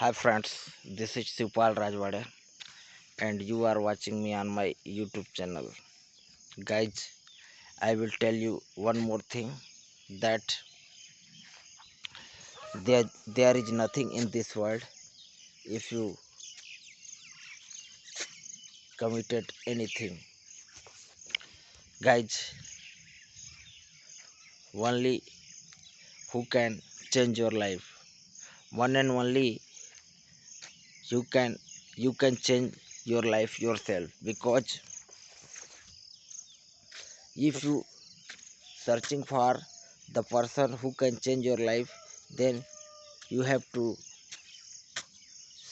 Hi friends, this is Sipal Rajwade and you are watching me on my YouTube channel. Guys, I will tell you one more thing that there is nothing in this world if you committed anything. Guys, only who can change your life. One and only you can change your life yourself, because if you searching for the person who can change your life, then you have to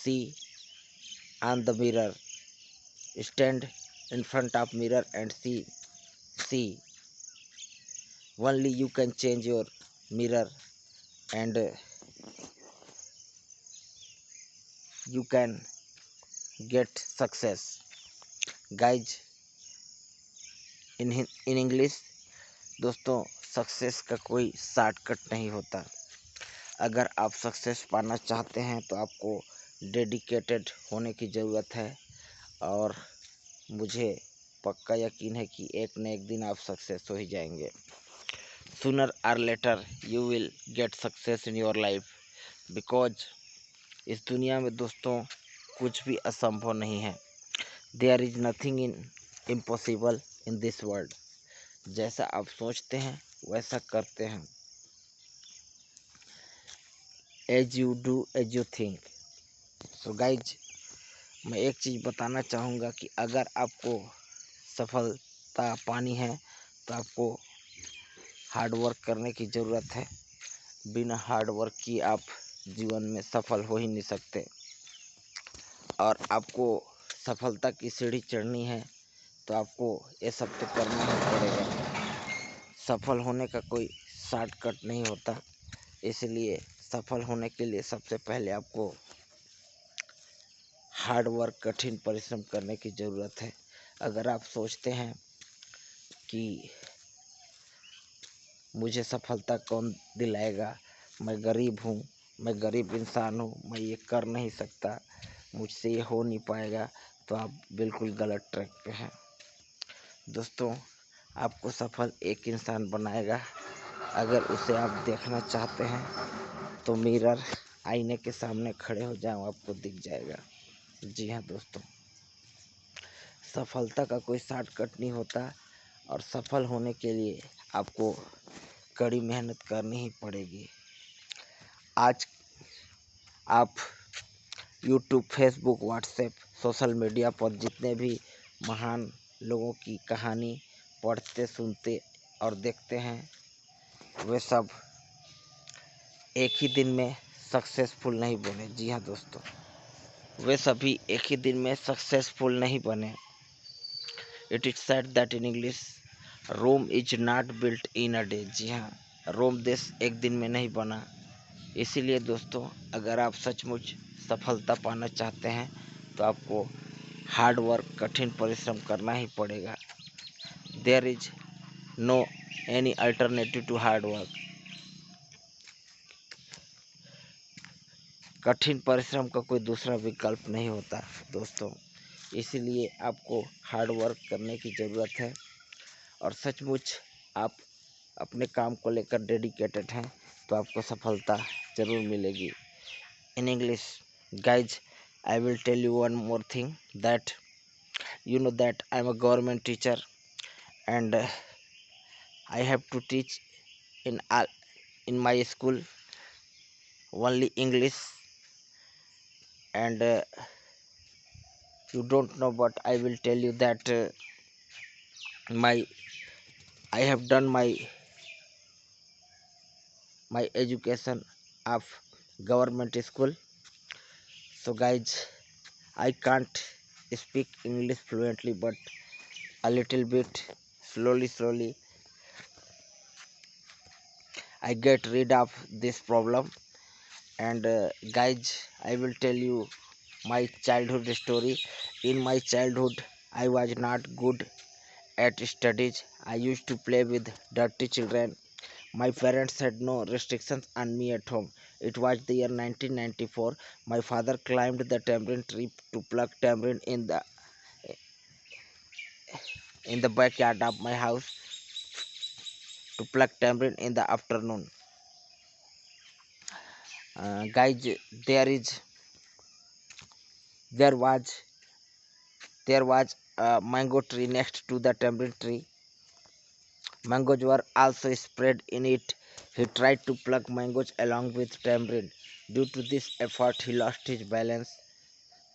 see on the mirror, stand in front of mirror and see only you can change your mirror, and you can get success. Guys, in English दोस्तों, success का कोई shortcut नहीं होता। अगर आप success पाना चाहते हैं तो आपको डेडिकेटेड होने की ज़रूरत है, और मुझे पक्का यकीन है कि एक न एक दिन आप सक्सेस हो ही जाएंगे। Sooner or later you will get success in your life, because इस दुनिया में दोस्तों कुछ भी असंभव नहीं है। There is nothing in impossible in this world. जैसा आप सोचते हैं वैसा करते हैं। As you do as you think. So guys, मैं एक चीज़ बताना चाहूँगा कि अगर आपको सफलता पानी है तो आपको हार्ड वर्क करने की ज़रूरत है। बिना हार्ड वर्क की आप जीवन में सफल हो ही नहीं सकते, और आपको सफलता की सीढ़ी चढ़नी है तो आपको ये सब तो करना ही पड़ेगा। सफल होने का कोई शॉर्टकट नहीं होता, इसलिए सफल होने के लिए सबसे पहले आपको हार्ड वर्क, कठिन परिश्रम करने की ज़रूरत है। अगर आप सोचते हैं कि मुझे सफलता कौन दिलाएगा, मैं गरीब हूँ, मैं गरीब इंसान हूँ, मैं ये कर नहीं सकता, मुझसे ये हो नहीं पाएगा, तो आप बिल्कुल गलत ट्रैक पे हैं। दोस्तों, आपको सफल एक इंसान बनाएगा। अगर उसे आप देखना चाहते हैं तो मिरर, आईने के सामने खड़े हो जाओ, आपको दिख जाएगा। जी हाँ दोस्तों, सफलता का कोई शॉर्टकट नहीं होता, और सफल होने के लिए आपको कड़ी मेहनत करनी ही पड़ेगी। आज आप YouTube, Facebook, WhatsApp, social media पर जितने भी महान लोगों की कहानी पढ़ते, सुनते और देखते हैं, वे सब एक ही दिन में सक्सेसफुल नहीं बने। जी हाँ दोस्तों, वे सभी एक ही दिन में सक्सेसफुल नहीं बने। It is said that in English, Rome is not built in a day. जी हाँ, रोम देश एक दिन में नहीं बना। इसीलिए दोस्तों, अगर आप सचमुच सफलता पाना चाहते हैं तो आपको हार्ड वर्क, कठिन परिश्रम करना ही पड़ेगा। There is no any alternative to hard work. कठिन परिश्रम का कोई दूसरा विकल्प नहीं होता दोस्तों। इसीलिए आपको हार्ड वर्क करने की ज़रूरत है, और सचमुच आप अपने काम को लेकर डेडिकेटेड हैं तो आपको सफलता ज़रूर मिलेगी। In English, guys, I will tell you one more thing that you know that I'm a government teacher, and I have to teach in my school only English, and you don't know, but I will tell you that my I have done my education of government school. So guys, I can't speak English fluently, but a little bit, slowly I get rid of this problem. And guys, I will tell you my childhood story. In my childhood, I was not good at studies. I used to play with dirty children. My parents had no restrictions on me at home. It was the year 1994. My father climbed the tamarind tree to pluck tamarind in the backyard of my house to pluck tamarind in the afternoon. Guys, there is there was there was a mango tree next to the tamarind tree. Mangoes were also spread in it. He tried to pluck mangoes along with tamarind. Due to this effort, he lost his balance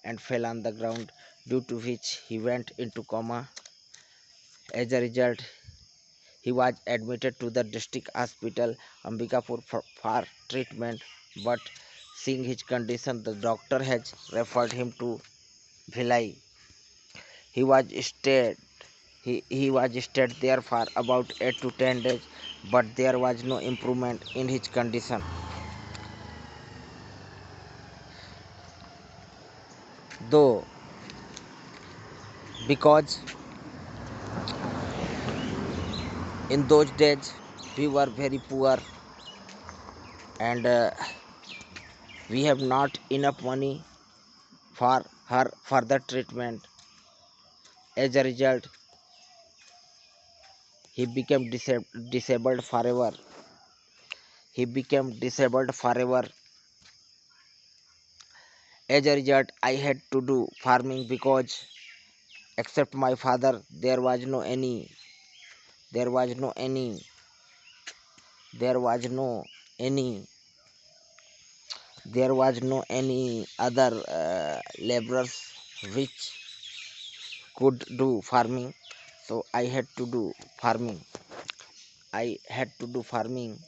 and fell on the ground, due to which he went into coma. As a result, he was admitted to the district hospital Ambikapur for treatment, but seeing his condition, the doctor has referred him to Bhilai. He was stayed he was stayed there for about 8 to 10 days, but there was no improvement in his condition. Though, because in those days we were very poor and we have not enough money for her further treatment. As a result, he became disabled forever. He became disabled forever. As a result, I had to do farming because except my father, there was no any, there was no any, there was no any other laborers which could do farming. So I had to do farming. I had to do farming.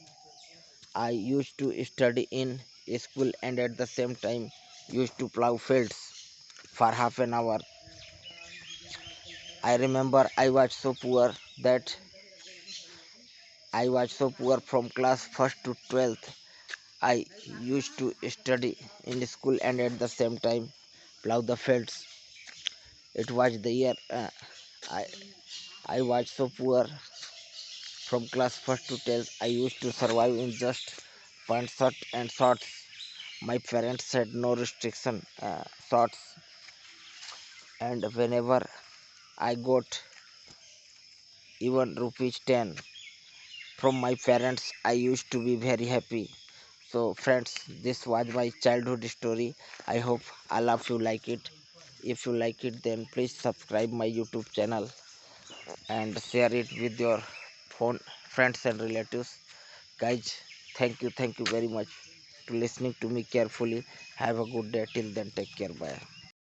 I used to study in school and at the same time used to plow fields for half an hour. I remember that I was so poor from class 1st to 12th. I used to study in school and at the same time plow the fields. It was the year I I was so poor from class 1st to 10th. I used to survive in just pant shirt and shorts. My parents said no restriction shorts, and whenever I got even rupees 10 from my parents, I used to be very happy. So friends, this was my childhood story. I hope all of you like it. If you like it, then please subscribe my YouTube channel and share it with your phone friends and relatives. Guys, thank you very much to listening to me carefully. Have a good day. Till then, take care. Bye.